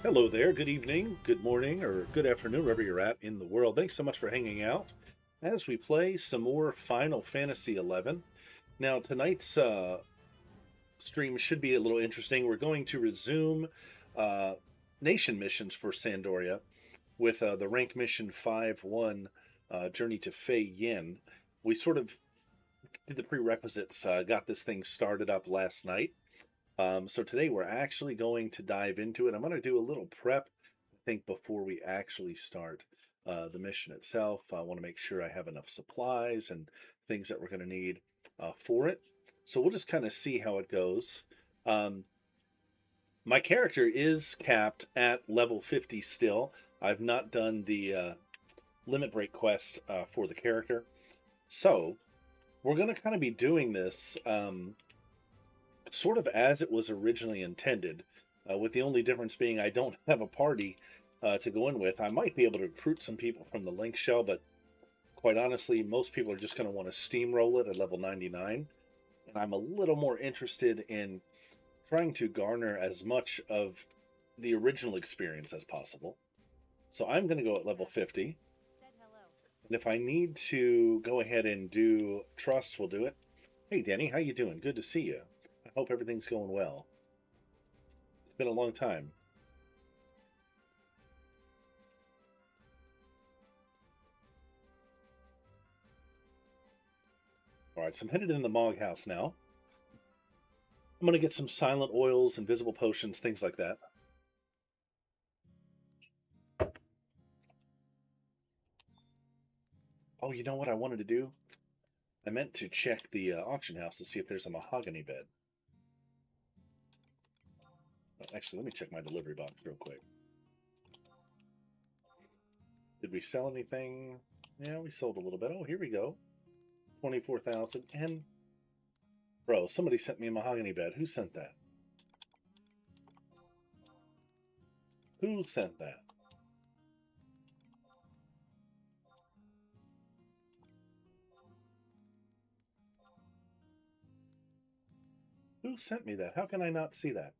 Hello there, good evening, good morning, or good afternoon, wherever you're at in the world. Thanks so much for hanging out as we play some more Final Fantasy XI. Now, tonight's stream should be a little interesting. We're going to resume uh, nation missions for Sandoria with the rank mission 5-1 Journey to Fei'yin. We sort of did the prerequisites, got this thing started up last night. So today we're actually going to dive into it. I'm going to do a little prep, I think, before we actually start the mission itself. I want to make sure I have enough supplies and things that we're going to need for it. So we'll just kind of see how it goes. Um, my character is capped at level 50 still. I've not done the limit break quest for the character. So we're going to kind of be doing this sort of as it was originally intended, with the only difference being I don't have a party to go in with. I might be able to recruit some people from the link shell, but quite honestly, most people are just going to want to steamroll it at level 99. And I'm a little more interested in trying to garner as much of the original experience as possible. So I'm going to go at level 50. And if I need to go ahead and do trusts, we'll do it. Hey, Danny, how you doing? Good to see you. I hope everything's going well. It's been a long time. All right, so I'm headed in the Mog House now. I'm going to get some silent oils, invisible potions, things like that. Oh, you know what I wanted to do? I meant to check the auction house to see if there's a mahogany bed. Actually, let me check my delivery box real quick. Did we sell anything? Yeah, we sold a little bit. Oh, here we go. 24,000. And, bro, somebody sent me a mahogany bed. Who sent that? Who sent that? Who sent me that? How can I not see that?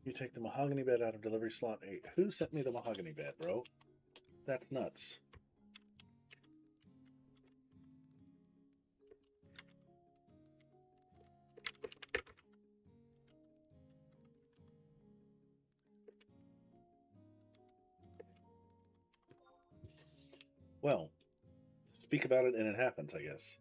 You take the mahogany bed out of delivery slot 8. Who sent me the mahogany bed, bro? That's nuts. Well, speak about it and it happens, I guess.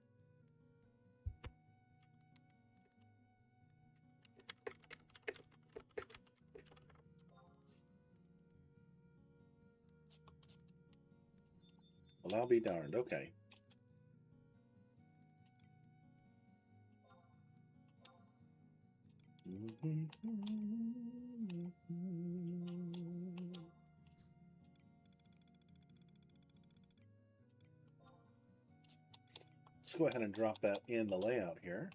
Well, I'll be darned. Okay. Let's go ahead and drop that in the layout here.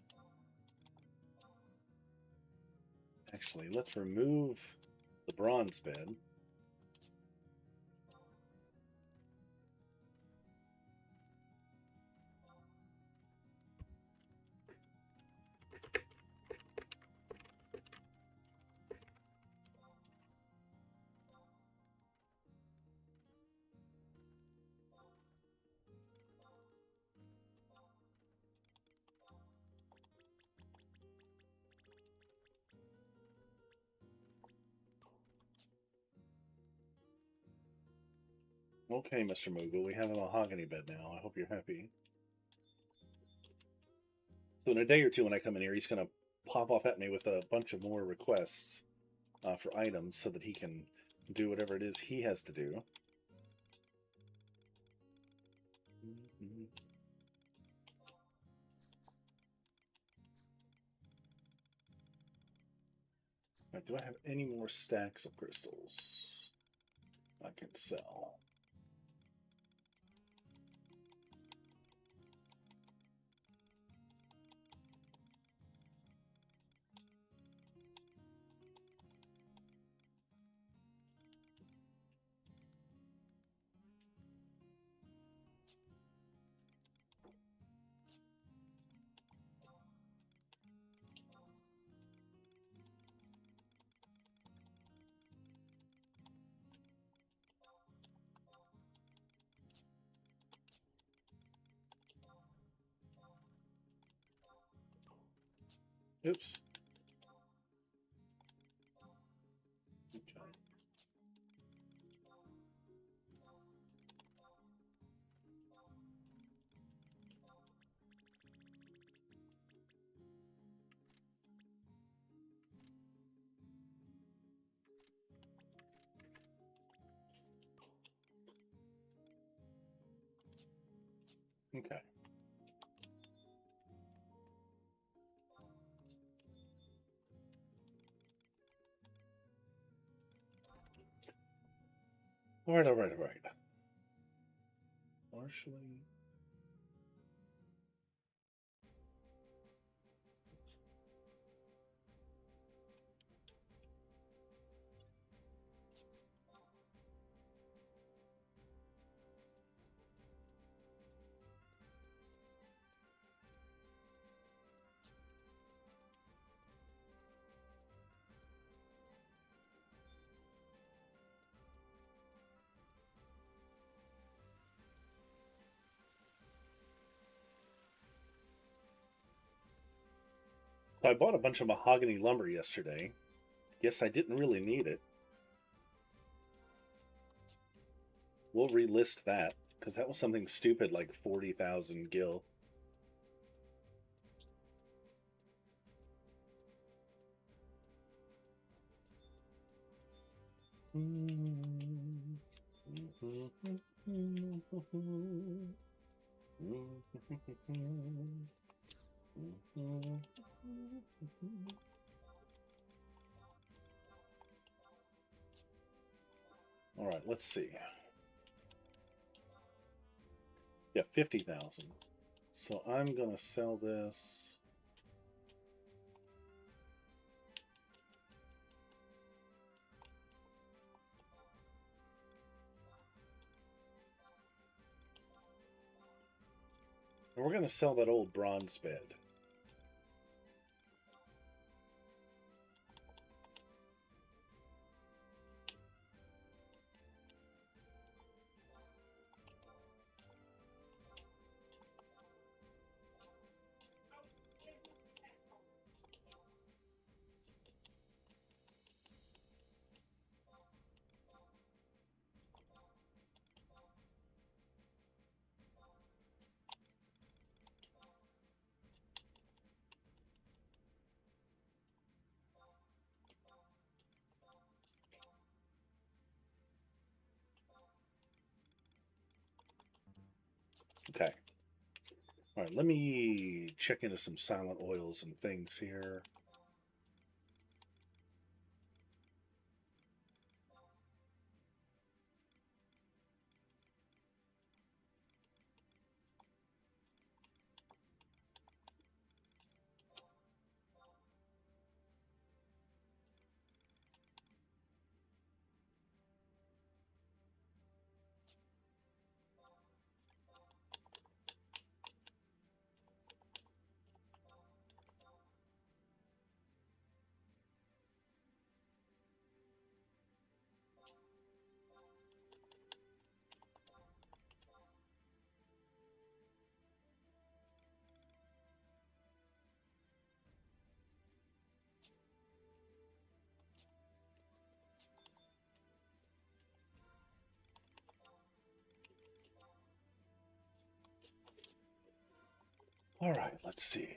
Actually, let's remove the bronze bed. Okay, Mr. Moogle, we have a mahogany bed now. I hope you're happy. So in a day or two when I come in here, he's going to pop off at me with a bunch of more requests for items so that he can do whatever it is he has to do. Now, do I have any more stacks of crystals I can sell? Oops. Okay. Okay. All right, all right, all right. Partially. I bought a bunch of mahogany lumber yesterday. Guess I didn't really need it. We'll relist that because that was something stupid like 40,000 gil. All right, let's see. Yeah, 50,000. So I'm gonna sell this. And we're gonna sell that old bronze bed. Okay. All right, let me check into some silent oils and things here. All right, let's see.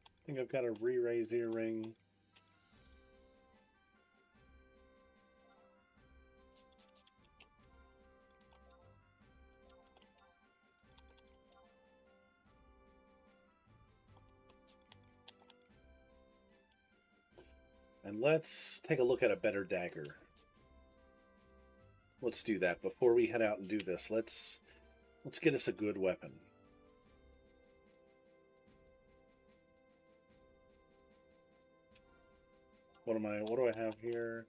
I think I've got a re-raise earring. And let's take a look at a better dagger. Let's do that before we head out and do this. Let's get us a good weapon. What do I have here?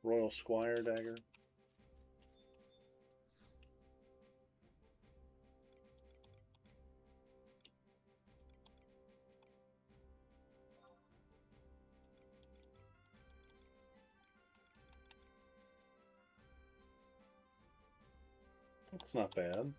Royal Squire dagger. It's not bad.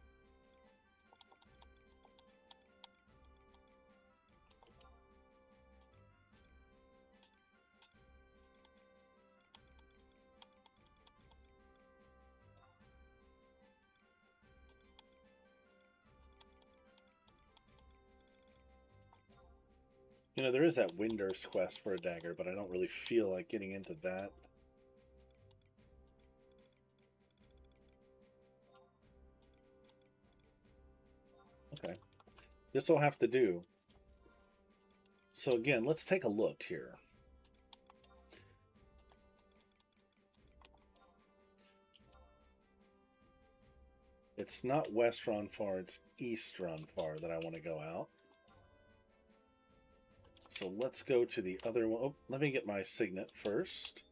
You know, there is that Windurst quest for a dagger, but I don't really feel like getting into that. Okay. This will have to do. So again, let's take a look here. It's not West Ronfar, it's East Ronfar that I want to go out. So let's go to the other one. Oh, let me get my signet first.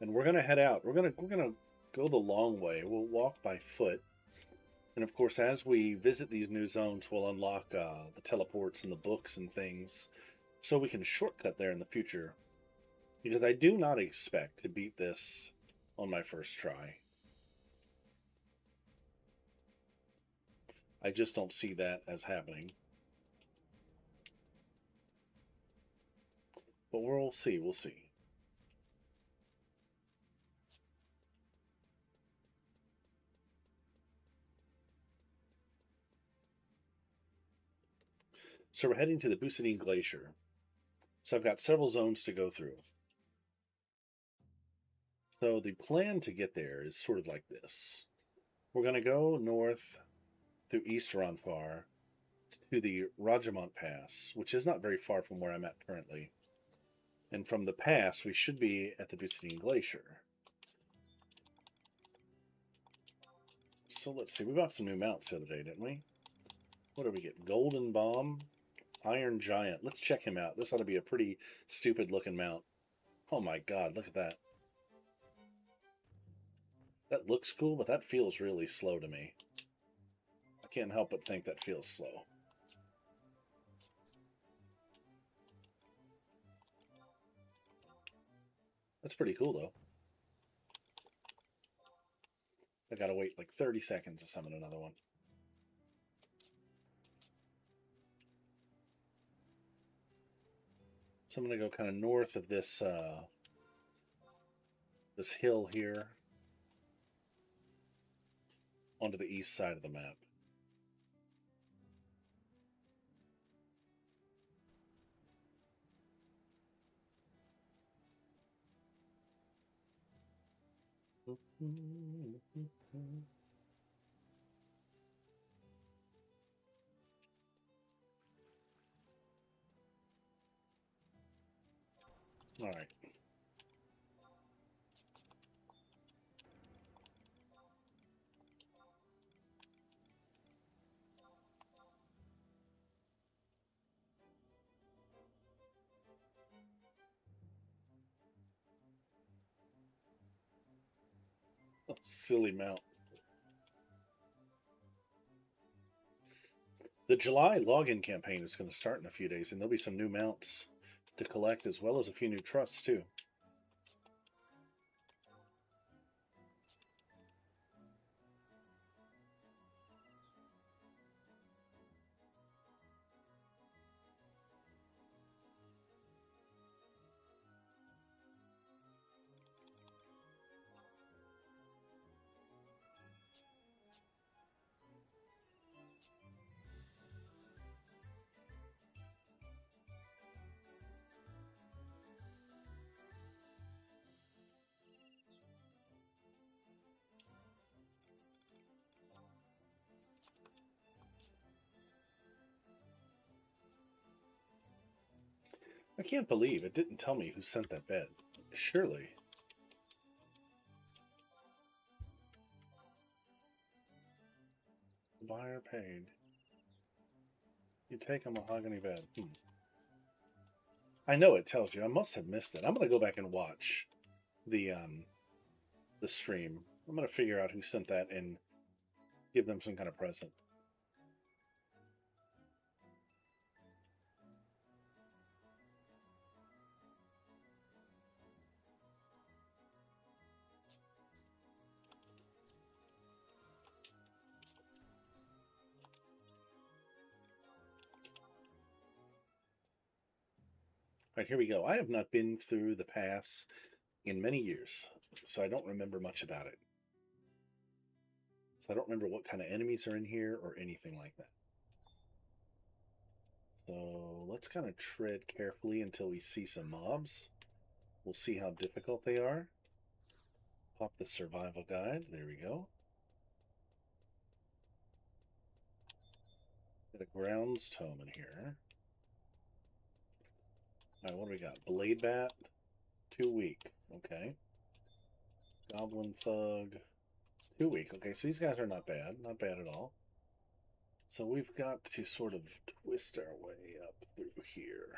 And we're gonna head out. We're gonna go the long way. We'll walk by foot. And of course, as we visit these new zones, we'll unlock the teleports and the books and things, so we can shortcut there in the future. Because I do not expect to beat this on my first try. I just don't see that as happening. But we'll see, we'll see. So we're heading to the Bucetine Glacier. So I've got several zones to go through. So the plan to get there is sort of like this. We're going to go north through East Ronfar to the Rajamont Pass, which is not very far from where I'm at currently. And from the pass, we should be at the Bucetine Glacier. So let's see. We bought some new mounts the other day, didn't we? What did we get? Golden Bomb, Iron Giant. Let's check him out. This ought to be a pretty stupid looking mount. Oh my god, look at that. That looks cool, but that feels really slow to me. I can't help but think that feels slow. That's pretty cool, though. I gotta wait like 30 seconds to summon another one. So I'm gonna go kind of north of this this hill here onto the east side of the map. All right. Oh, silly mount. The July login campaign is going to start in a few days, and there'll be some new mounts to collect, as well as a few new trusts, too. I can't believe it didn't tell me who sent that bed. Surely. The buyer paid. You take a mahogany bed. I know it tells you. I must have missed it. I'm going to go back and watch the the stream. I'm going to figure out who sent that and give them some kind of present. All right, here we go. I have not been through the pass in many years, so I don't remember much about it. So I don't remember what kind of enemies are in here or anything like that. So let's kind of tread carefully until we see some mobs. We'll see how difficult they are. Pop the survival guide. There we go. Got a grounds tome in here. All right, what do we got? Blade bat, 2 weak. Okay. Goblin thug, 2 weak. Okay, so these guys are not bad. Not bad at all. So we've got to sort of twist our way up through here.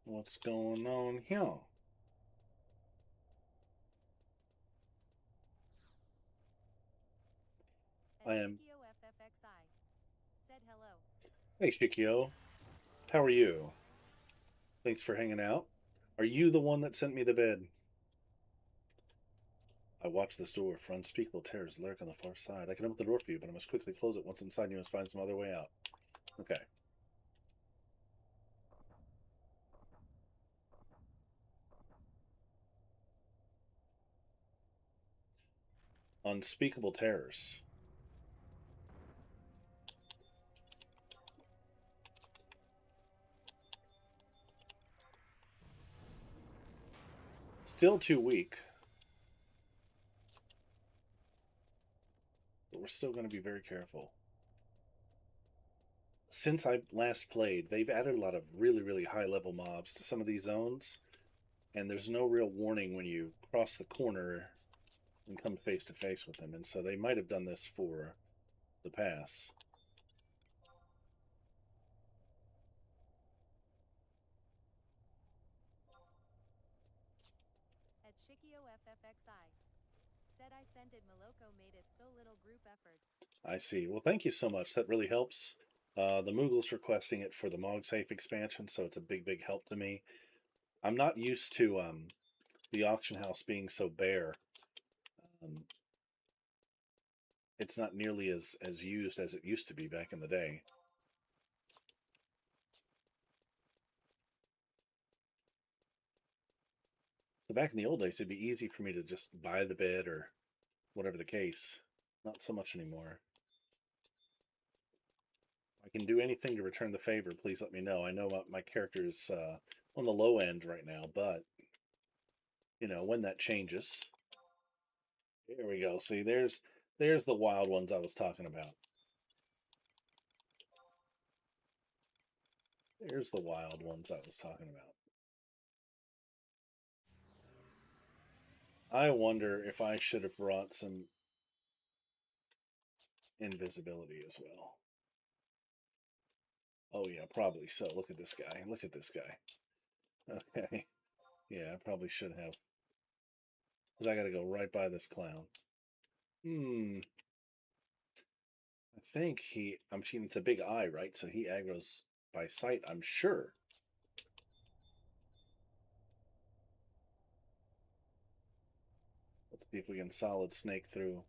What's going on here? I am. FFXI said hello. Hey, Shikio. How are you? Thanks for hanging out. Are you the one that sent me the bed? I watched this door, for unspeakable terrors lurk on the far side. I can open the door for you, but I must quickly close it. Once inside, you must find some other way out. Okay. Unspeakable terrors. Still too weak. But we're still going to be very careful. Since I last played, they've added a lot of really, really high level mobs to some of these zones. And there's no real warning when you cross the corner and come face to face with them. And so they might have done this for the pass. At Shikio FFXI said I sent it. Maloko made it so little group effort. I see. Well, thank you so much. That really helps. The Moogle's requesting it for the Mogsafe expansion, so it's a big, big help to me. I'm not used to the auction house being so bare. Um, it's not nearly as used as it used to be back in the day. So back in the old days, it'd be easy for me to just buy the bed or whatever the case. Not so much anymore. If I can do anything to return the favor, please let me know. I know my character is on the low end right now, but you know when that changes. Here we go. See, there's the wild ones I was talking about. There's the wild ones I was talking about. I wonder if I should have brought some invisibility as well. Oh yeah, probably so. Look at this guy. Look at this guy. Okay. Yeah, I probably should have. Because I gotta go right by this clown. I think I'm seeing it's a big eye, right? So he aggroes by sight, I'm sure. Let's see if we can solid snake through.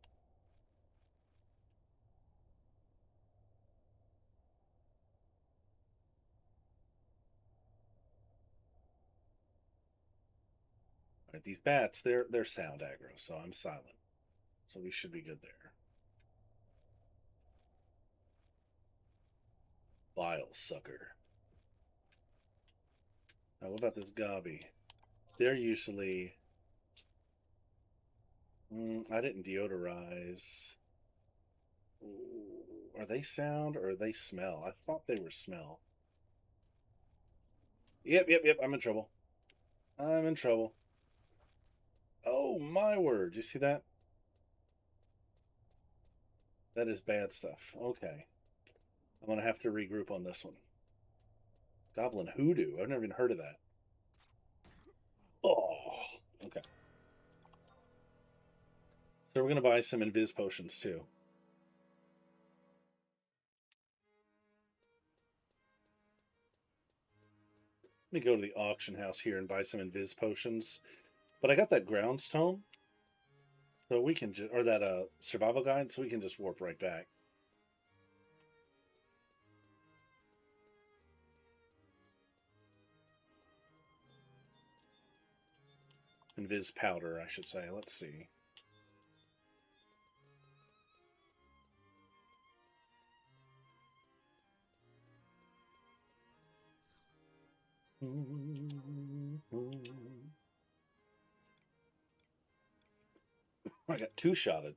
All right, these bats, they're sound aggro, so I'm silent. So we should be good there. Vile sucker. Now, what about this gobby? They're usually. I didn't deodorize. Ooh, are they sound or are they smell? I thought they were smell. Yep. I'm in trouble. I'm in trouble. Oh my word! You see that? That is bad stuff. Okay, I'm gonna have to regroup on this one. Goblin hoodoo. I've never even heard of that. Oh, okay. So we're gonna buy some invis potions too. Let me go to the auction house here and buy some invis potions. But I got that ground stone, so we can just, or that survival guide, so we can just warp right back. Invis powder, I should say. Let's see. I got two shotted.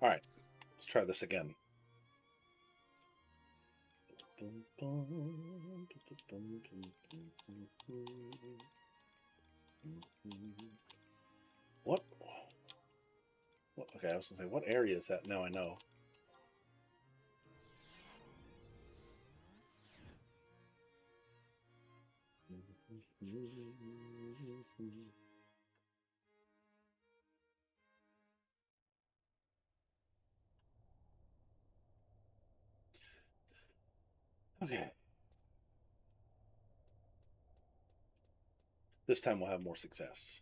All right, let's try this again. What? What? Okay, I was gonna say, what area is that? Now I know. Okay. This time we'll have more success.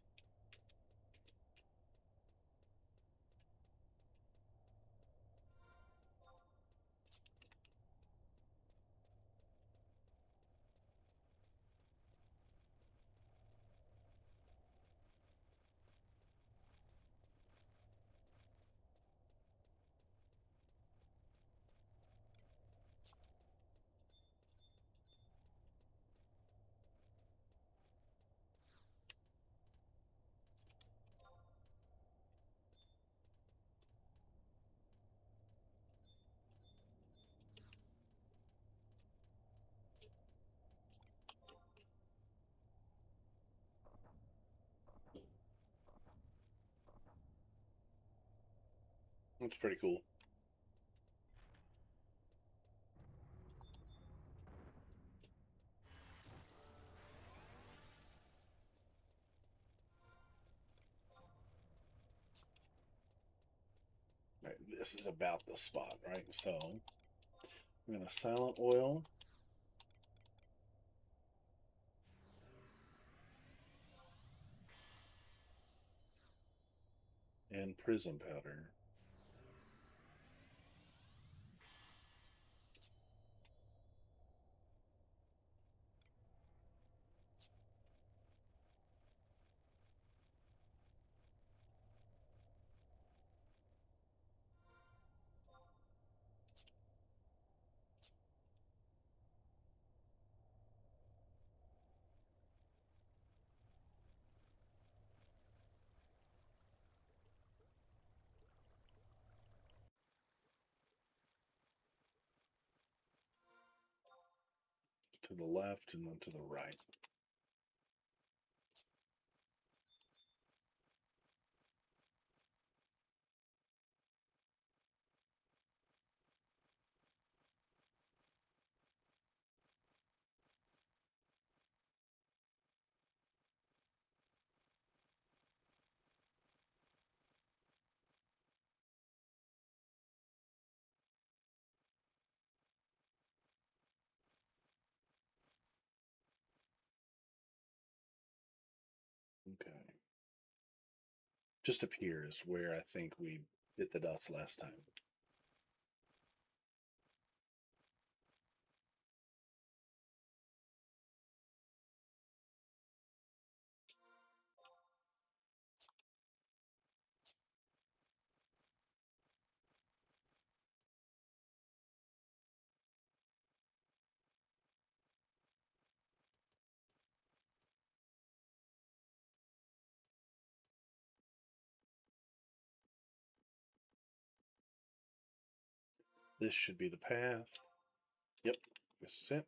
That's pretty cool. Right, this is about the spot, right? So I'm gonna silent oil. And prism powder. To the left and then to the right. Okay. Just appears where I think we bit the dust last time. This should be the path. Yep, this is it.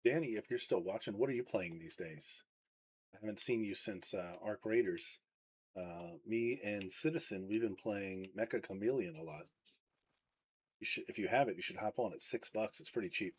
Danny, if you're still watching, what are you playing these days? I haven't seen you since Arc Raiders. Me and Citizen, we've been playing Mecha Chameleon a lot. You should, if you have it, you should hop on. It's $6. It's pretty cheap.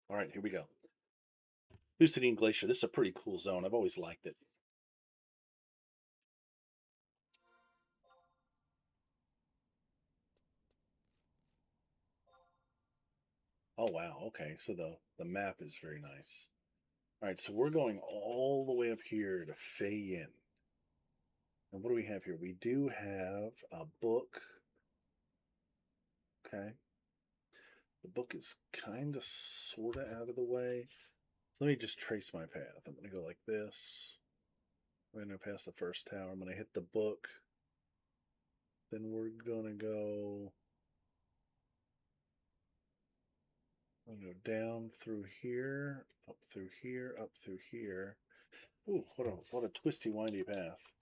All right, here we go. Thriteen Glacier. This is a pretty cool zone. I've always liked it. Oh wow. Okay, so the map is very nice. All right, so we're going all the way up here to Fei'yin. And what do we have here? We do have a book. Okay. The book is kind of sort of out of the way. So let me just trace my path. I'm going to go like this. I'm going to pass the first tower. I'm going to hit the book. Then we're going to go. I'm going to go down through here, up through here, up through here. Ooh, what a twisty, windy path.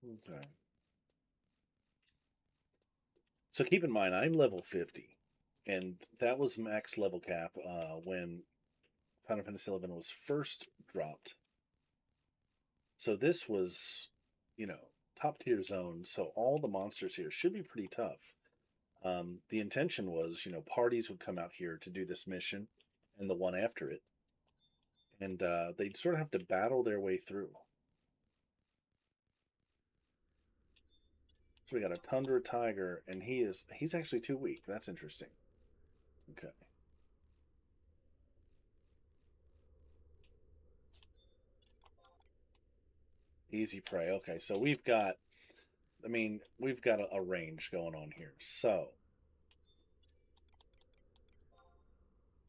Okay. So keep in mind, I'm level 50, and that was max level cap when Final Fantasy XI was first dropped. So this was, you know, top tier zone. So all the monsters here should be pretty tough. The intention was, parties would come out here to do this mission and the one after it, and they'd sort of have to battle their way through. So we got a Tundra Tiger, and he's actually too weak. That's interesting. Okay. Easy prey. Okay, so we've got a range going on here. So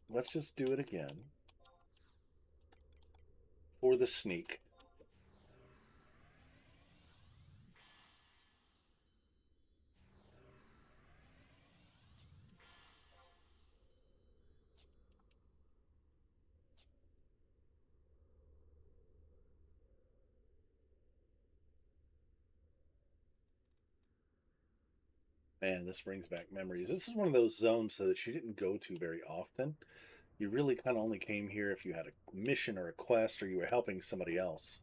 let's just do it again for the sneak. Man, this brings back memories. This is one of those zones so that you didn't go to very often. You really kind of only came here if you had a mission or a quest or you were helping somebody else.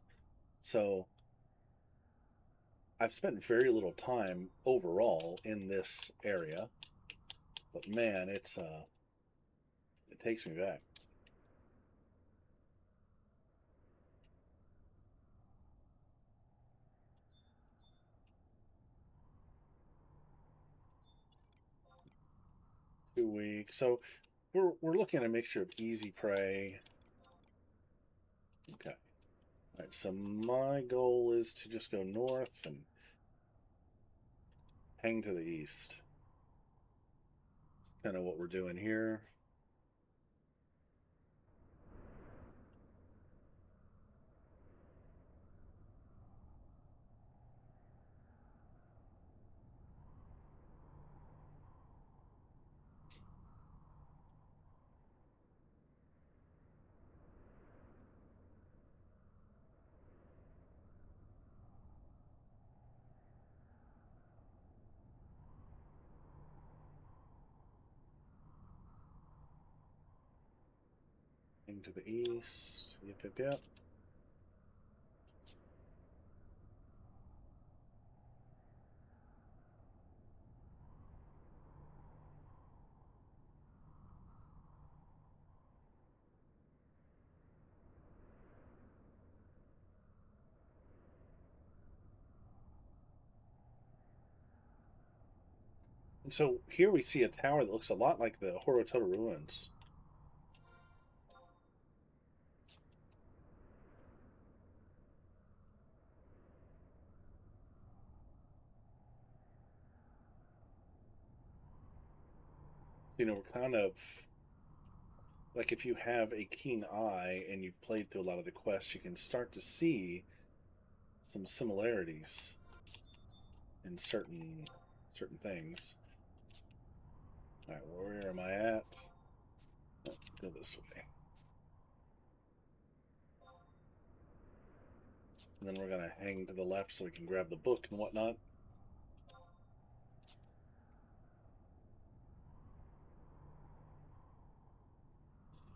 So I've spent very little time overall in this area, but man, it takes me back. 2 weeks. So we're looking at a mixture of easy prey. Okay. All right, so my goal is to just go north and hang to the east. That's kind of what we're doing here. Hang to the east. Yep. And so here we see a tower that looks a lot like the Horototo ruins. You know, we're kind of like, if you have a keen eye and you've played through a lot of the quests, you can start to see some similarities in certain things. All right, where am I at? Oh, go this way. And then we're gonna hang to the left so we can grab the book and whatnot.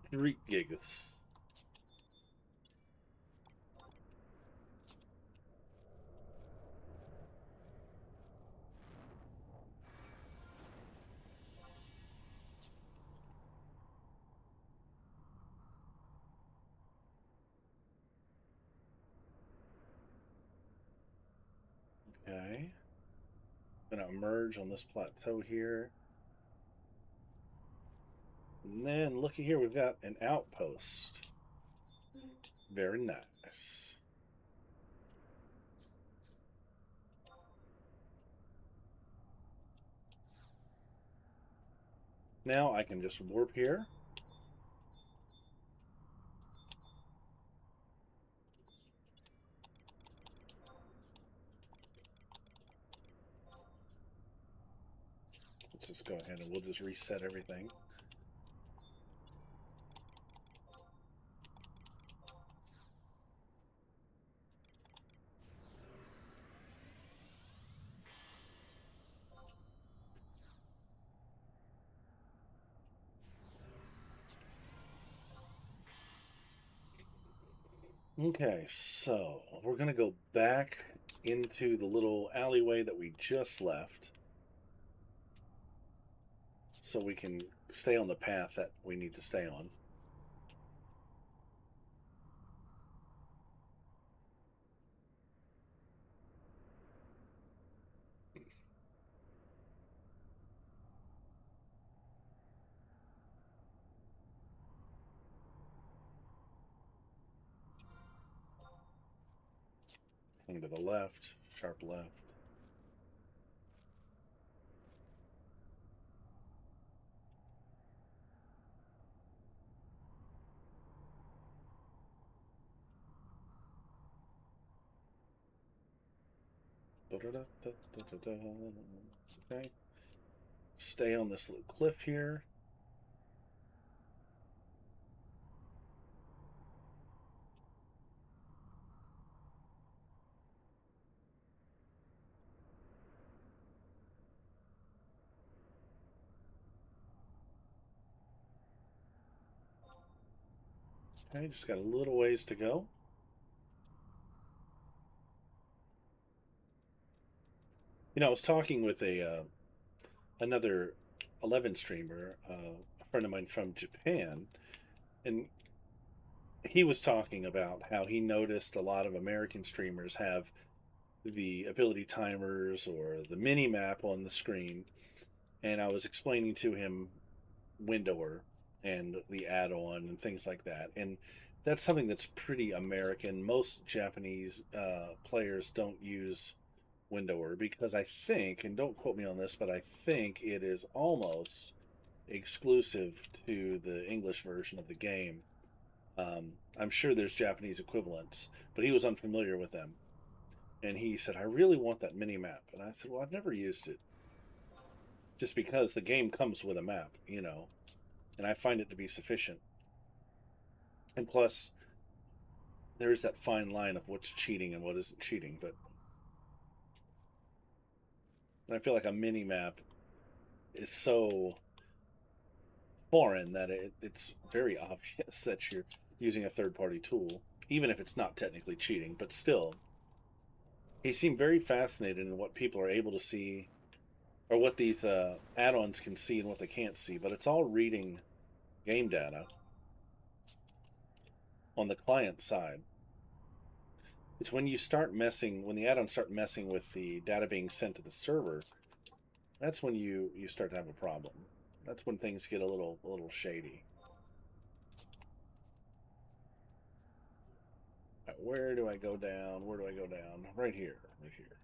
Street gigs. Okay. Gonna emerge on this plateau here. And then looky here, we've got an outpost. Very nice. Now I can just warp here. Let's just go ahead and we'll just reset everything. Okay, so we're gonna go back into the little alleyway that we just left so we can stay on the path that we need to stay on. Hang to the left, sharp left. Okay. Stay on this little cliff here. Okay, just got a little ways to go. You know, I was talking with another 11 streamer, a friend of mine from Japan, and he was talking about how he noticed a lot of American streamers have the ability timers or the mini map on the screen, and I was explaining to him Windower and the add-on and things like that, and that's something that's pretty American. Most Japanese players don't use Windower because I think, and don't quote me on this, but I think it is almost exclusive to the English version of the game. I'm sure there's Japanese equivalents, but he was unfamiliar with them. And he said, I really want that mini map. And I said, well, I've never used it. Just because the game comes with a map, you know, and I find it to be sufficient. And plus, there is that fine line of what's cheating and what isn't cheating. But I feel like a mini map is so foreign that it's very obvious that you're using a third-party tool, even if it's not technically cheating. But still, he seemed very fascinated in what people are able to see, or what these add-ons can see and what they can't see. But it's all reading game data on the client side. It's when you start messing, when the add-ons start messing with the data being sent to the server, that's when you start to have a problem. That's when things get a little shady. Right, where do I go down? Where do I go down? Right here. Right here.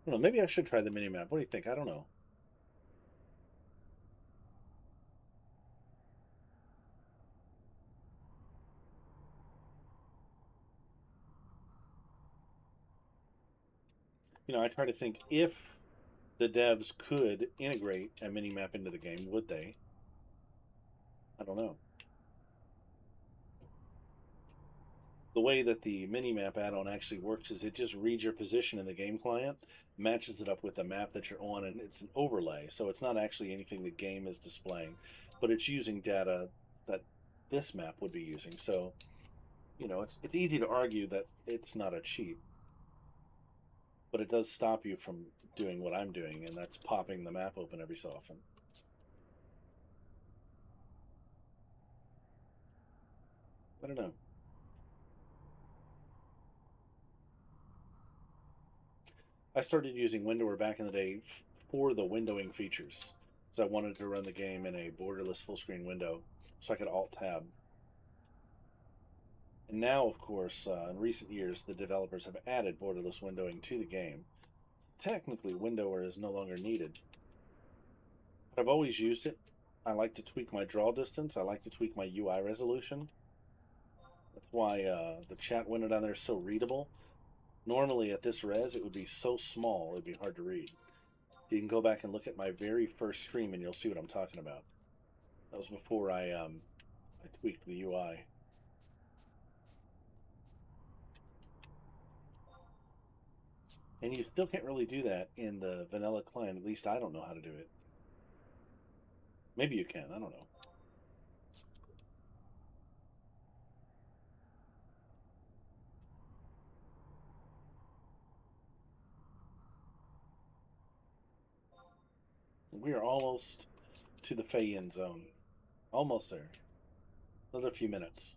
I don't know, maybe I should try the mini map. What do you think? I don't know. I try to think, if the devs could integrate a mini map into the game, would they? I don't know. The way that the minimap add-on actually works is it just reads your position in the game client, matches it up with the map that you're on, and it's an overlay. So it's not actually anything the game is displaying, but it's using data that this map would be using. So, it's easy to argue that it's not a cheat, but it does stop you from doing what I'm doing, and that's popping the map open every so often. I don't know. I started using Windower back in the day for the windowing features, because I wanted to run the game in a borderless full screen window so I could alt tab. And now, of course, in recent years, the developers have added borderless windowing to the game. So technically, Windower is no longer needed. But I've always used it. I like to tweak my draw distance. I like to tweak my UI resolution. That's why the chat window down there is so readable. Normally, at this res, it would be so small, it'd be hard to read. You can go back and look at my very first stream, and you'll see what I'm talking about. That was before I tweaked the UI. And you still can't really do that in the vanilla client. At least I don't know how to do it. Maybe you can. I don't know. We are almost to the Fei'yin zone. Almost there. Another few minutes.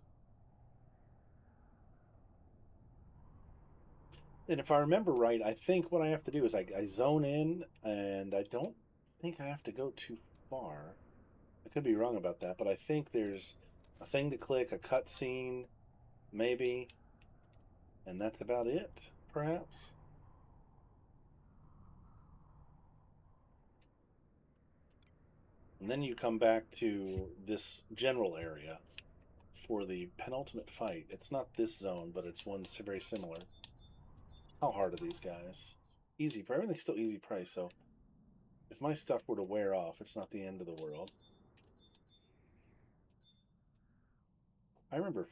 And if I remember right, I think what I have to do is I zone in, and I don't think I have to go too far. I could be wrong about that, but I think there's a thing to click, a cutscene, maybe, and that's about it, perhaps. And then you come back to this general area for the penultimate fight. It's not this zone, but it's one very similar. How hard are these guys? Easy. Everything's still easy price, so if my stuff were to wear off, it's not the end of the world. I remember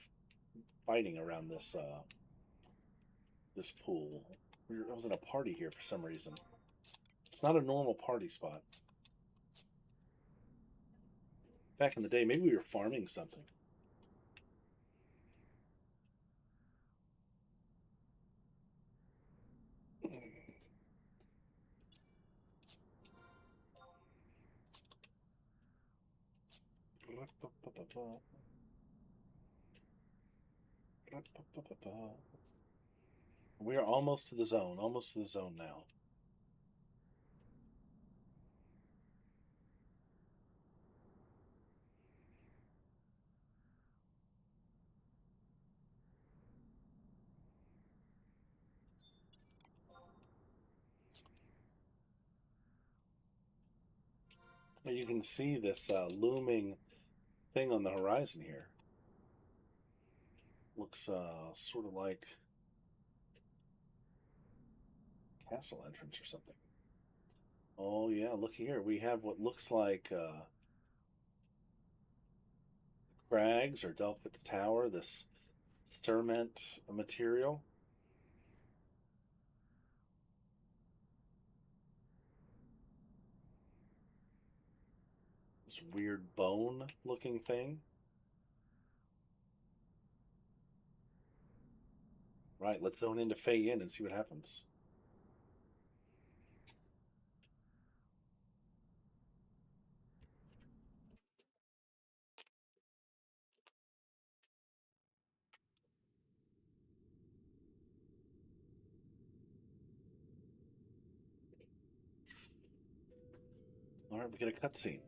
fighting around this pool. I was in a party here for some reason. It's not a normal party spot. Back in the day, maybe we were farming something. We are almost to the zone. Almost to the zone now. You can see this looming thing on the horizon here. Looks sort of like castle entrance or something. Oh yeah, look here. We have what looks like crags or Delphi's Tower, this cement material. this weird bone-looking thing. Right, let's zone into Fei'yin and see what happens. All right, we get a cutscene.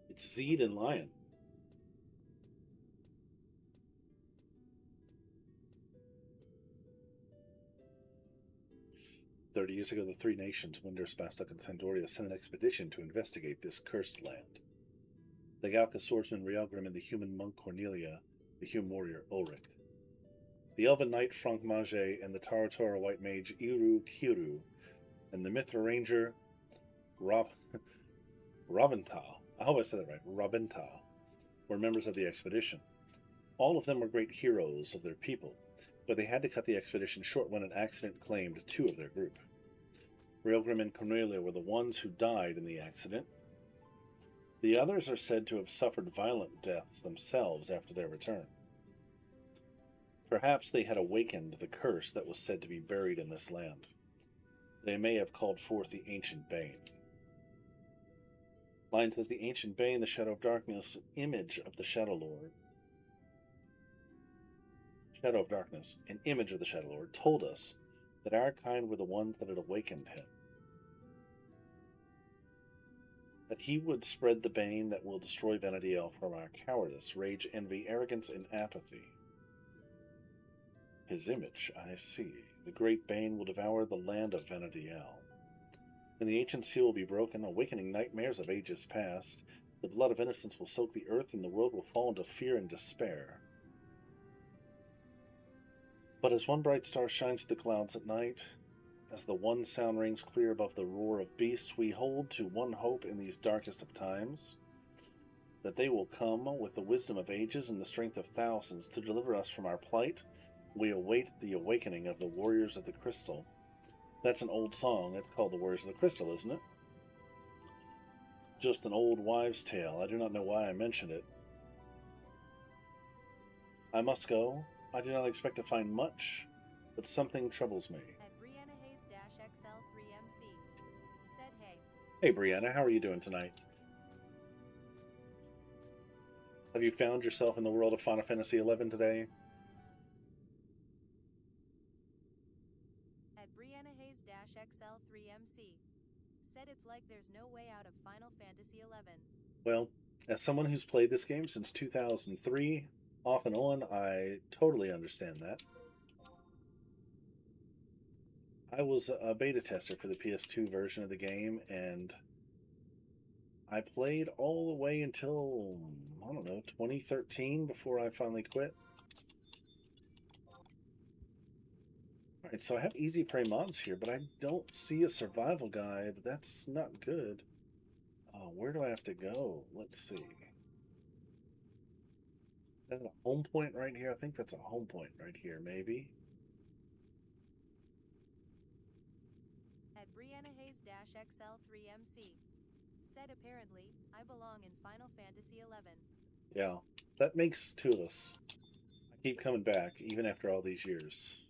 It's Zeed and Lion. "30 years ago, the three nations, Winders, Bastok, and Sandoria, sent an expedition to investigate this cursed land. The Galka swordsman Rialgrim and the human monk Cornelia, the human warrior Ulrich. The elven knight Frank Mage and the Taratora white mage Iru Kiru, and the Mithra ranger Rob Robintal, I hope I said that right, Robintal, were members of the expedition. All of them were great heroes of their people, but they had to cut the expedition short when an accident claimed two of their group. Rialgrim and Cornelia were the ones who died in the accident. The others are said to have suffered violent deaths themselves after their return. Perhaps they had awakened the curse that was said to be buried in this land. They may have called forth the Ancient Bane." Line says, "The Ancient Bane, the Shadow of Darkness, image of the Shadow Lord. Shadow of Darkness, an image of the Shadow Lord, told us that our kind were the ones that had awakened him. That he would spread the bane that will destroy Vanadiel from our cowardice, rage, envy, arrogance, and apathy. His image, I see. The great bane will devour the land of Vanadiel. And the ancient seal will be broken, awakening nightmares of ages past. The blood of innocence will soak the earth, and the world will fall into fear and despair. But as one bright star shines through the clouds at night, as the one sound rings clear above the roar of beasts, we hold to one hope in these darkest of times, that they will come with the wisdom of ages and the strength of thousands to deliver us from our plight. We await the awakening of the Warriors of the Crystal." That's an old song. It's called the Warriors of the Crystal, isn't it? Just an old wives' tale. I do not know why I mentioned it. "I must go. I do not expect to find much, but something troubles me." At Brianna Hayes-XL3MC. Said hey. Hey, Brianna, how are you doing tonight? Have you found yourself in the world of Final Fantasy XI today? At Brianna Hayes-XL3MC. Said it's like there's no way out of Final Fantasy XI. Well, as someone who's played this game since 2003, off and on, I totally understand that. I was a beta tester for the PS2 version of the game, and I played all the way until, I don't know, 2013 before I finally quit. Alright, so I have easy prey mobs here, but I don't see a survival guide. That's not good. Where do I have to go? Let's see. Is that a home point right here? I think that's a home point right here, maybe. At Brianna Hayes-XL3MC. Said apparently, I belong in Final Fantasy XI. Yeah, that makes two of us. I keep coming back, even after all these years.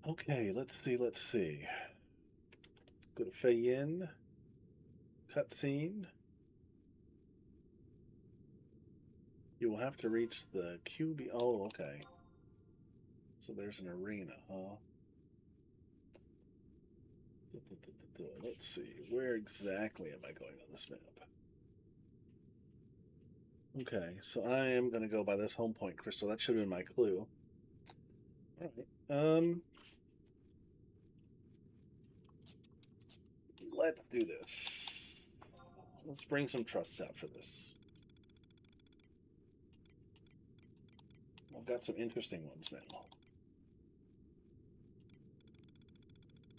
Okay, let's see, let's see. Go to Fei'yin. Cutscene. You will have to reach the QB. Oh, okay. So there's an arena, huh? Let's see. Where exactly am I going on this map? Okay, so I am going to go by this home point crystal. That should have been my clue. All right. Let's do this. Let's bring some trusts out for this. I've got some interesting ones now.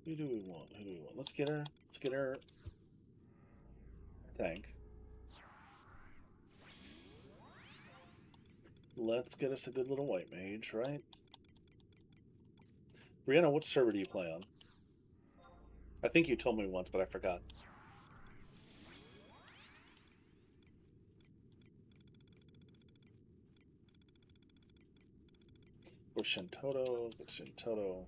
Who do we want? Who do we want? Let's get her. Let's get her tank. Let's get us a good little white mage, right? Brianna, what server do you play on? I think you told me once, but I forgot. Or Shintoto? Get Shintoto.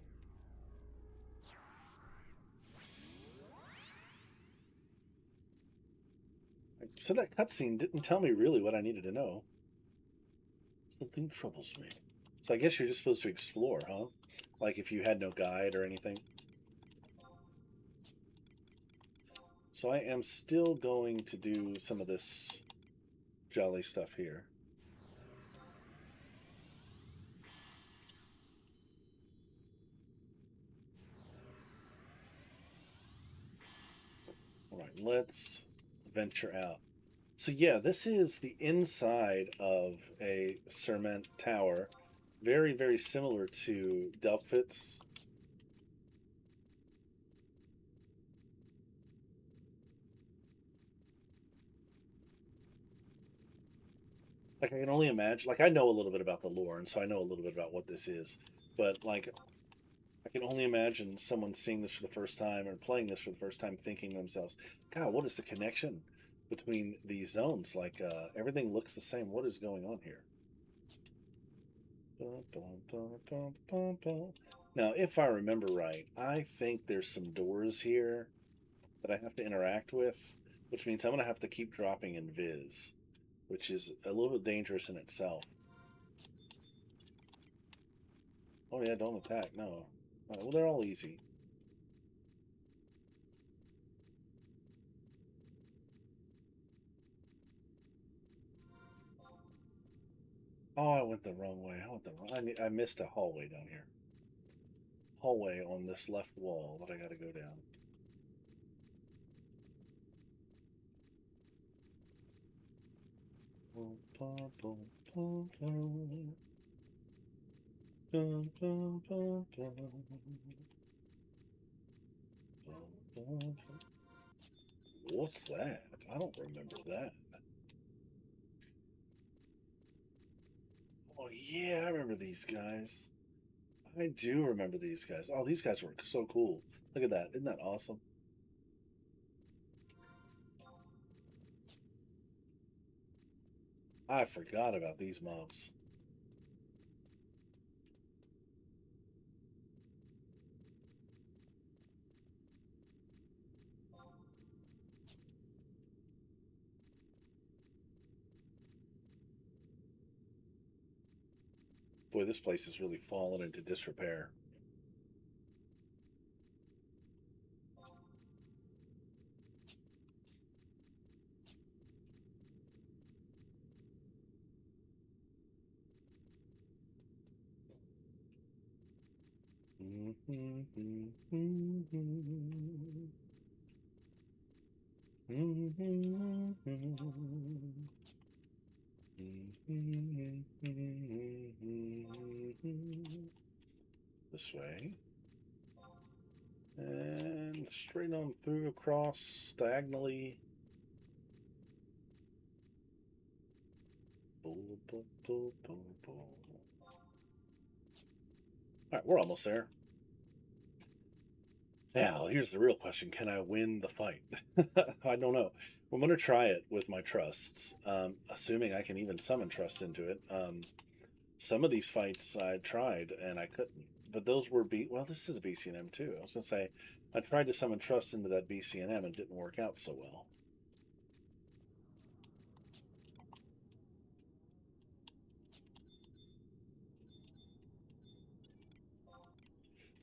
So that cutscene didn't tell me really what I needed to know. Something troubles me. So I guess you're just supposed to explore, huh? Like if you had no guide or anything. So I am still going to do some of this jolly stuff here. All right, let's venture out. So yeah, this is the inside of a cement tower. Very, very similar to Delphitt's. Like I can only imagine, like I know a little bit about the lore, and so I know a little bit about what this is. But like I can only imagine someone seeing this for the first time or playing this for the first time thinking to themselves, God, what is the connection between these zones? Like everything looks the same. What is going on here? Now, if I remember right, I think there's some doors here that I have to interact with, which means I'm going to have to keep dropping in Viz, which is a little bit dangerous in itself. Oh yeah, don't attack, no. Well, they're all easy. Oh, I went the wrong way. I missed a hallway down here. Hallway on this left wall that I got to go down. What's that? I don't remember that. Oh yeah, I remember these guys. I do remember these guys. Oh, these guys were so cool. Look at that. Isn't that awesome? I forgot about these mobs. Boy, this place has really fallen into disrepair. This way. And straight on through across diagonally. Alright, we're almost there. Now, here's the real question. Can I win the fight? I don't know. I'm going to try it with my trusts, assuming I can even summon trust into it. Some of these fights I tried and I couldn't. But those were well, this is a BCNM too. I was going to say, I tried to summon trust into that BCNM and didn't work out so well.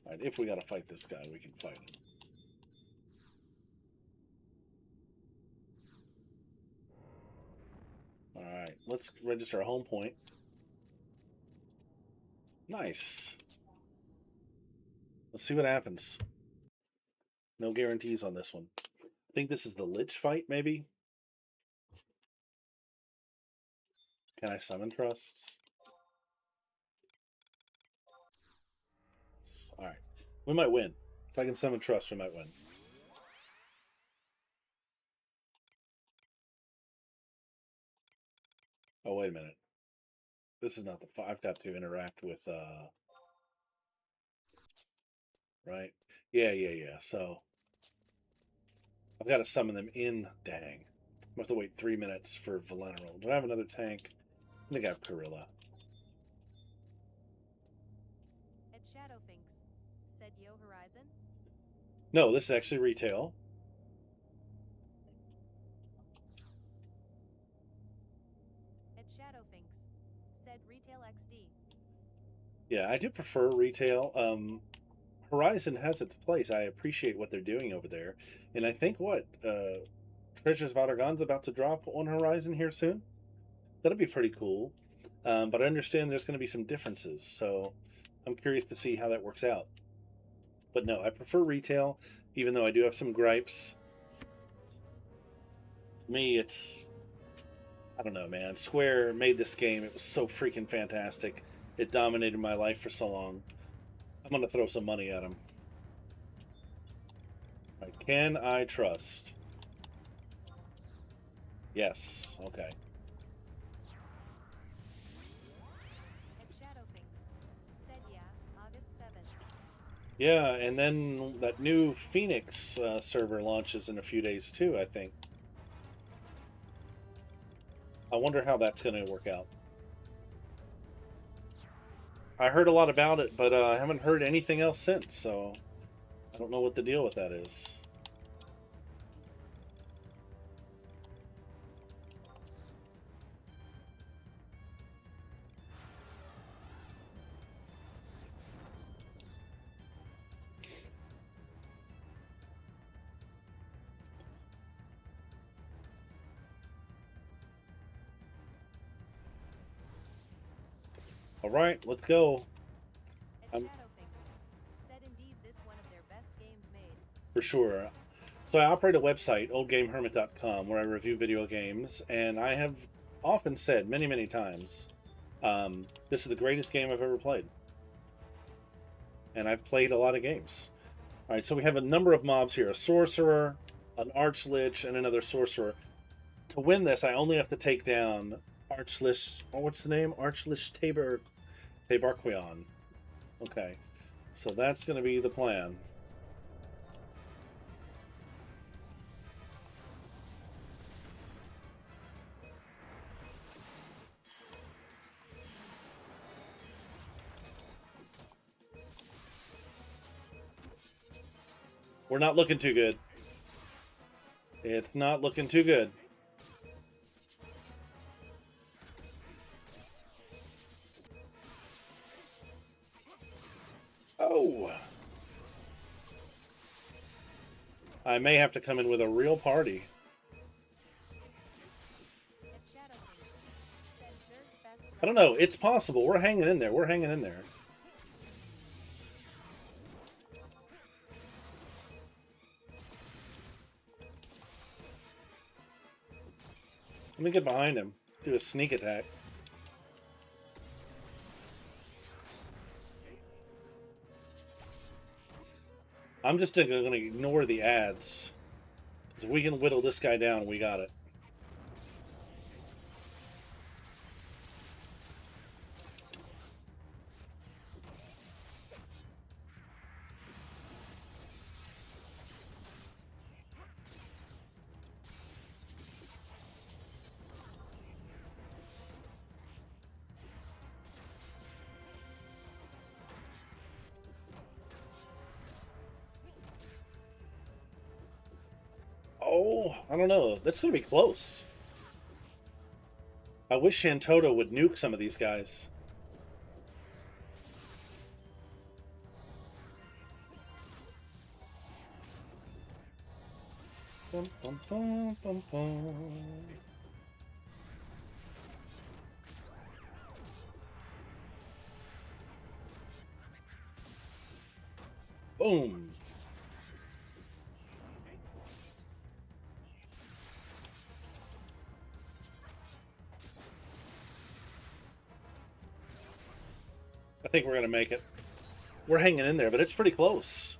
All right, if we got to fight this guy, we can fight him. All right, let's register a home point. Nice. Let's see what happens. No guarantees on this one. I think this is the Lich fight, maybe? Can I summon trusts? All right. We might win. If I can summon trust, we might win. Oh, wait a minute. This is not the fight. I've got to interact with right? Yeah, yeah, yeah. So I've got to summon them in. Dang. I have to wait 3 minutes for Valeneral. Do I have another tank? I think I have Gorilla. At Shadowfinks, said Yo Horizon. No, this is actually retail. At Shadowfinks, said Retail XD. Yeah, I do prefer retail. Horizon has its place. I appreciate what they're doing over there. And I think what Treasures of Argon's about to drop on Horizon here soon. That'll be pretty cool. But I understand there's going to be some differences, so I'm curious to see how that works out. But no, I prefer retail, even though I do have some gripes. For me, it's I don't know, man. Square made this game. It was so freaking fantastic. It dominated my life for so long. I'm gonna throw some money at them. Right, can I trust? Yes. Okay. At Shadowfinks, said yeah, August 7th. Yeah, and then that new Phoenix server launches in a few days too, I think. I wonder how that's going to work out. I heard a lot about it, but I haven't heard anything else since, so I don't know what the deal with that is. All right, let's go. At Shadowfinks, said indeed this one of their best games made. For sure. So I operate a website, oldgamehermit.com, where I review video games, and I have often said many, many times, this is the greatest game I've ever played. And I've played a lot of games. All right, so we have a number of mobs here: a sorcerer, an archlich, and another sorcerer. To win this, I only have to take down Archlich. Oh, what's the name? Archlich Tabarquion. Okay, so that's going to be the plan. We're not looking too good. It's not looking too good. Oh! I may have to come in with a real party. At Shadowfinks, said Zerg Fest. I don't know. It's possible. We're hanging in there. We're hanging in there. Let me get behind him. Do a sneak attack. I'm just going to ignore the ads. Because if we can whittle this guy down, we got it. Oh, I don't know. That's going to be close. I wish Shantoto would nuke some of these guys. Bum, bum, bum, bum, bum. Boom. I think we're going to make it. We're hanging in there, but it's pretty close.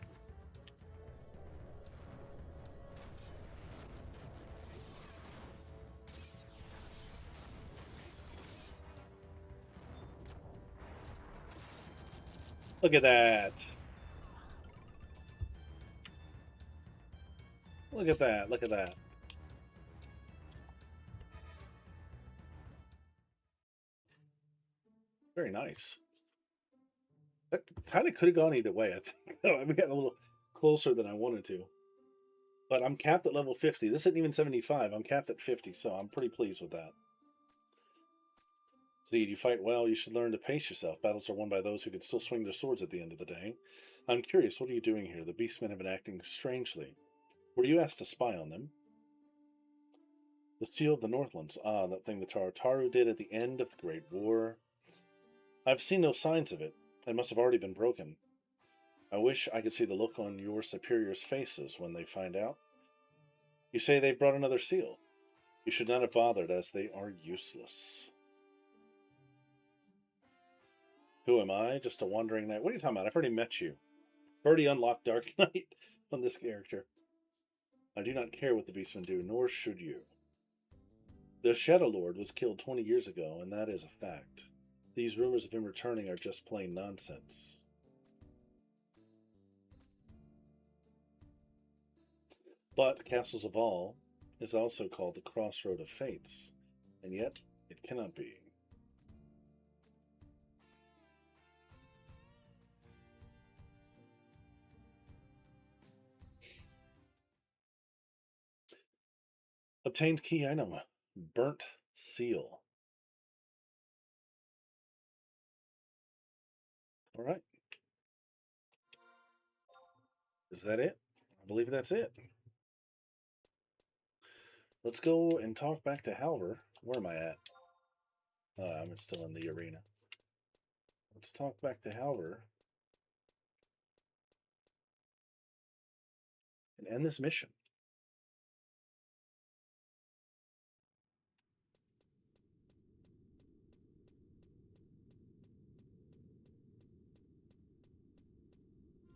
Look at that. Look at that. Look at that. Very nice. That kind of could have gone either way, I think. We got a little closer than I wanted to. But I'm capped at level 50. This isn't even 75. I'm capped at 50, so I'm pretty pleased with that. Zed, you fight well. You should learn to pace yourself. Battles are won by those who can still swing their swords at the end of the day. I'm curious, what are you doing here? The beastmen have been acting strangely. Were you asked to spy on them? The Seal of the Northlands. Ah, that thing the Tartaru did at the end of the Great War. I've seen no signs of it. It must have already been broken. I wish I could see the look on your superiors' faces when they find out. You say they've brought another seal. You should not have bothered, as they are useless. Who am I? Just a wandering knight. What are you talking about? I've already met you. I've already unlocked Dark Knight on this character. I do not care what the beastmen do, nor should you. The Shadow Lord was killed 20 years ago, and that is a fact. These rumors of him returning are just plain nonsense. But Castles of All is also called the Crossroad of Fates, and yet it cannot be. Obtained key item, Burnt Seal. All right. Is that it? I believe that's it. Let's go and talk back to Halver. Where am I at? I'm still in the arena. Let's talk back to Halver and end this mission.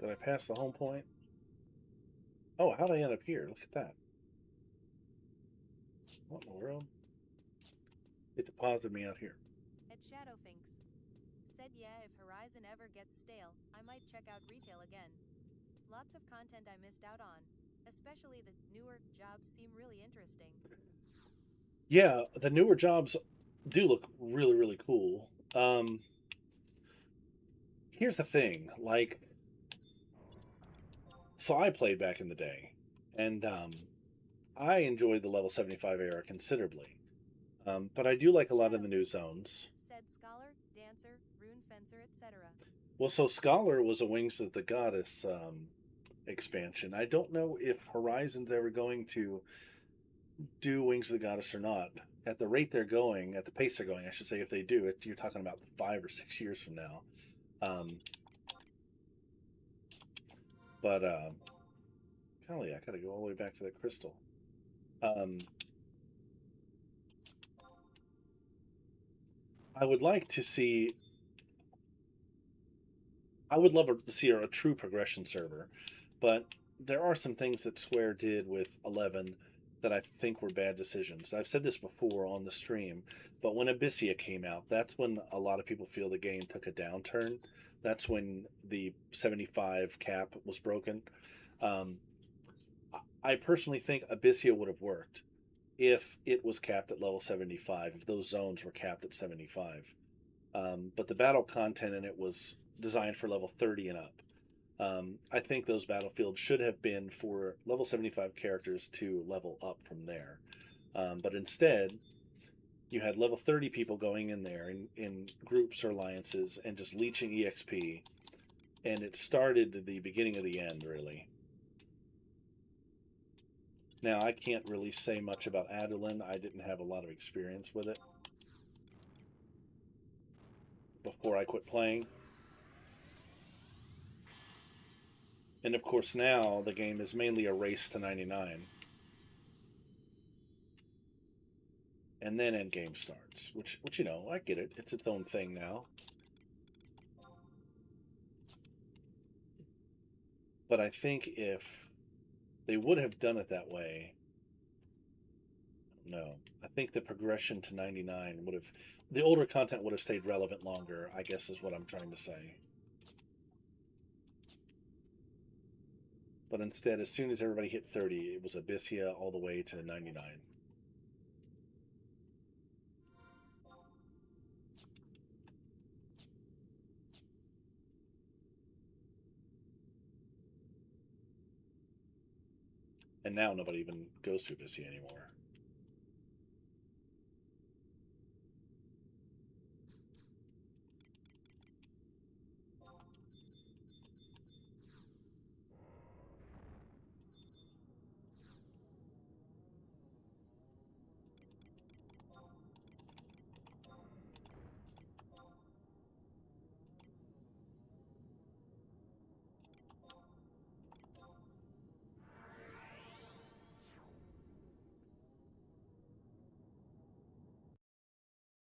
Did I pass the home point? Oh, how'd I end up here? Look at that. What in the world? It deposited me out here. At Shadowfinks. Said yeah, if Horizon ever gets stale, I might check out retail again. Lots of content I missed out on. Especially the newer jobs seem really interesting. Yeah, the newer jobs do look really, really cool. Here's the thing, like, so I played back in the day, and I enjoyed the level 75 era considerably. But I do like a lot of the new zones. Said scholar, dancer, rune fencer, etc. Well, so Scholar was a Wings of the Goddess expansion. I don't know if Horizon's ever going to do Wings of the Goddess or not. At the rate they're going, at the pace they're going, I should say, if they do it, you're talking about 5 or 6 years from now. But golly, I gotta go all the way back to the crystal. I would like to see. I would love to see a true progression server, but there are some things that Square did with 11 that I think were bad decisions. I've said this before on the stream, but when Abyssia came out, that's when a lot of people feel the game took a downturn. That's when the 75 cap was broken. Um, I personally think Abyssia would have worked if it was capped at level 75, if those zones were capped at 75. But the battle content in it was designed for level 30 and up. I think those battlefields should have been for level 75 characters to level up from there. But instead, you had level 30 people going in there in groups or alliances and just leeching EXP. And it started the beginning of the end, really. Now, I can't really say much about Adeline. I didn't have a lot of experience with it before I quit playing. And of course now the game is mainly a race to 99. And then endgame starts, which you know, I get it. It's its own thing now. But I think if they would have done it that way, no. I think the progression to 99 would have, the older content would have stayed relevant longer, I guess is what I'm trying to say. But instead, as soon as everybody hit 30, it was Abyssia all the way to 99. And now nobody even goes to Abyssia anymore.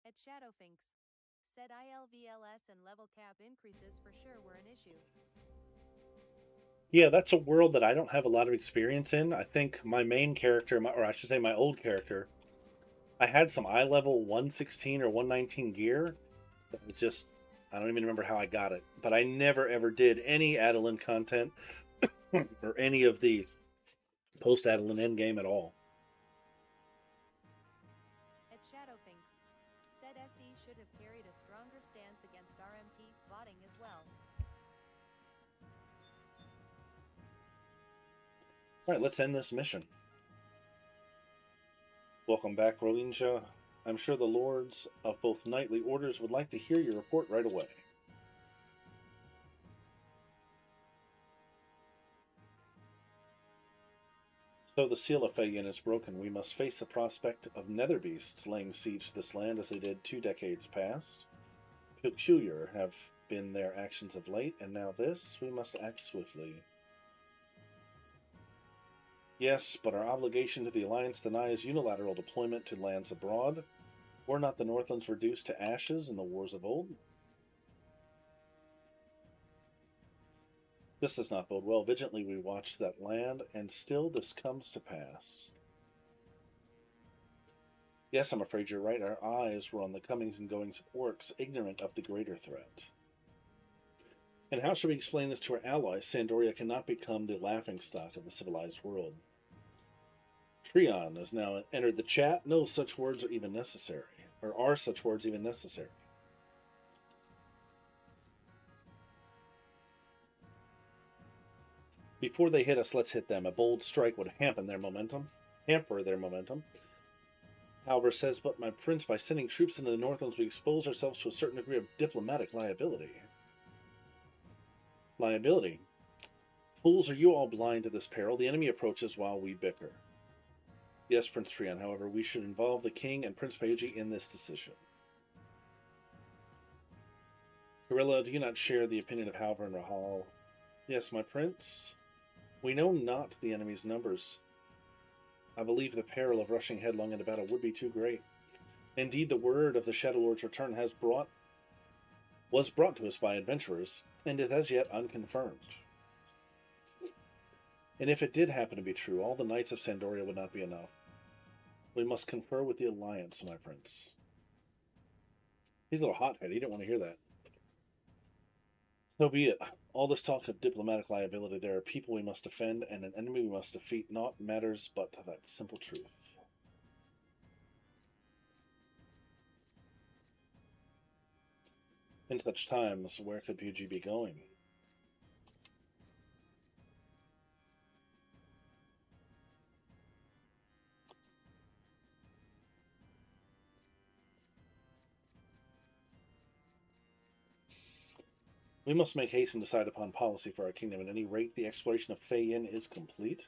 At Shadowfinks, said ILVLS and level cap increases for sure were an issue. Yeah, that's a world that I don't have a lot of experience in. I think my main character, or I should say my old character, I had some eye level 116 or 119 gear. That was just, I don't even remember how I got it. But I never ever did any Adeline content or any of the post Adeline endgame at all. At Shadowfinks, said SE should have carried a stronger stance against RMT botting as well. Alright, let's end this mission. Welcome back, Rolinja. I'm sure the lords of both knightly orders would like to hear your report right away. So the seal of Fei'yin is broken. We must face the prospect of nether beasts laying siege to this land as they did 2 decades past. Peculiar have been their actions of late, and now this, we must act swiftly. Yes, but our obligation to the Alliance denies unilateral deployment to lands abroad. Were not the Northlands reduced to ashes in the wars of old? This does not bode well. Vigilantly we watch that land, and still this comes to pass. Yes, I'm afraid you're right. Our eyes were on the comings and goings of orcs, ignorant of the greater threat. And how should we explain this to our allies? Sandoria cannot become the laughingstock of the civilized world. Treon has now entered the chat. No such words are even necessary. Or are such words even necessary? Before they hit us, let's hit them. A bold strike would hamper their momentum. Albert says, but my prince, by sending troops into the Northlands, we expose ourselves to a certain degree of diplomatic liability. Liability? Fools, are you all blind to this peril? The enemy approaches while we bicker. Yes, Prince Treon, however, we should involve the king and Prince Peiji in this decision. Gorilla, do you not share the opinion of Halvar and Rahal? Yes, my prince. We know not the enemy's numbers. I believe the peril of rushing headlong into battle would be too great. Indeed, the word of the Shadow Lord's return was brought to us by adventurers, and is as yet unconfirmed. And if it did happen to be true, all the knights of Sandoria would not be enough. We must confer with the Alliance, my prince. He's a little hothead. He didn't want to hear that. So be it. All this talk of diplomatic liability, there are people we must defend and an enemy we must defeat. Naught matters but that simple truth. In such times, where could PG be going? We must make haste and decide upon policy for our kingdom. At any rate, the exploration of Fei'yin is complete.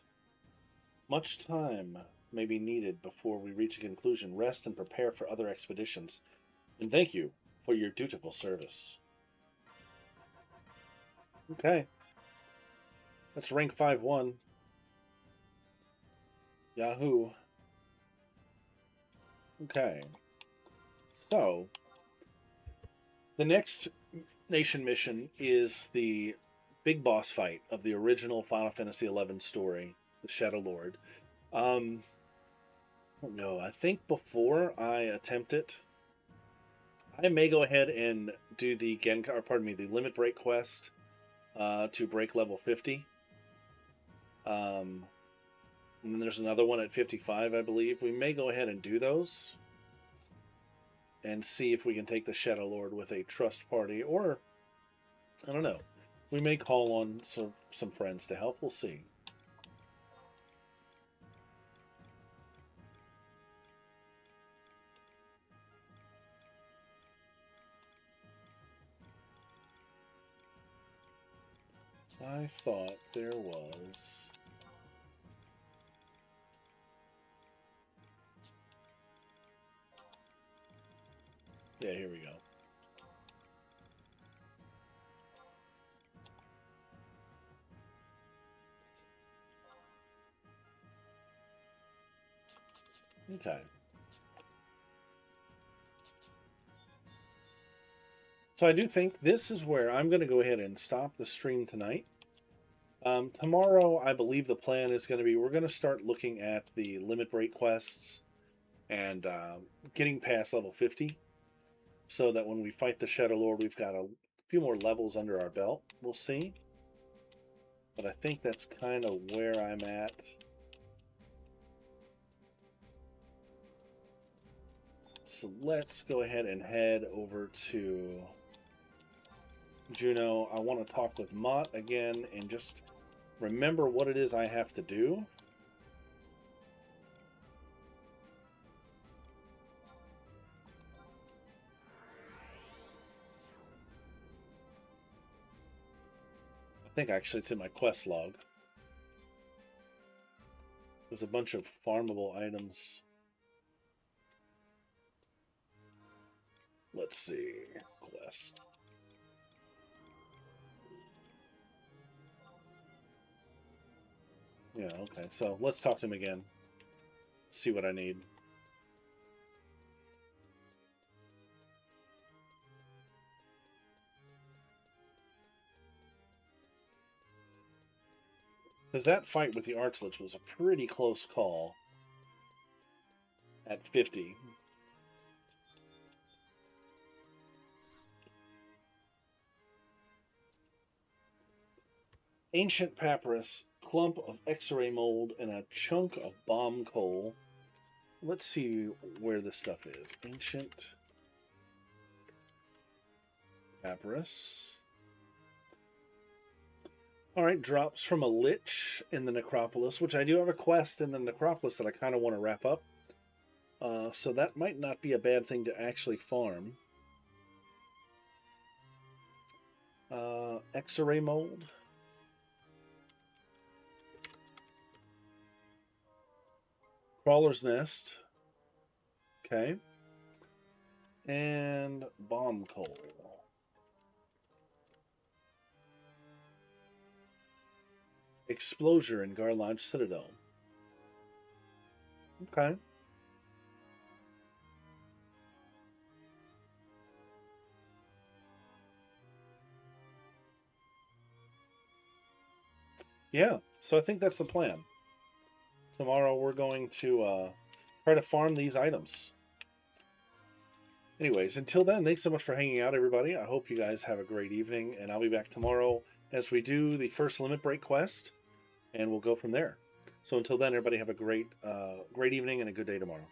Much time may be needed before we reach a conclusion. Rest and prepare for other expeditions. And thank you for your dutiful service. Okay. That's rank 5-1. Yahoo. Okay. So, the next nation mission is the big boss fight of the original Final Fantasy XI story, the Shadow Lord. No, I think before I attempt it, I may go ahead and do the the limit break quest to break level 50. And then there's another one at 55, I believe. We may go ahead and do those and see if we can take the Shadow Lord with a trust party, or I don't know. We may call on some friends to help. We'll see. I thought there was... Yeah, here we go. Okay. So I do think this is where I'm going to go ahead and stop the stream tonight. Tomorrow, I believe the plan is going to be, we're going to start looking at the limit break quests and getting past level 50, so that when we fight the Shadow Lord, we've got a few more levels under our belt. We'll see. But I think that's kind of where I'm at. So let's go ahead and head over to Juno. I want to talk with Mott again and just remember what it is I have to do. I think actually it's in my quest log. There's a bunch of farmable items. Let's see. Quest. Yeah, okay. So let's talk to him again. See what I need. Because that fight with the Archlich was a pretty close call at 50. Ancient papyrus, clump of X-ray mold, and a chunk of bomb coal. Let's see where this stuff is. Ancient papyrus. Alright, drops from a lich in the necropolis, which I do have a quest in the necropolis that I kind of want to wrap up. So that might not be a bad thing to actually farm. X-ray mold. Crawler's nest. Okay. And bomb coal. Explosion in Garlodge Citadel. Okay. Yeah, so I think that's the plan. Tomorrow we're going to try to farm these items. Anyways, until then, thanks so much for hanging out, everybody. I hope you guys have a great evening, and I'll be back tomorrow as we do the first limit break quest, and we'll go from there. So until then, everybody have a great evening and a good day tomorrow.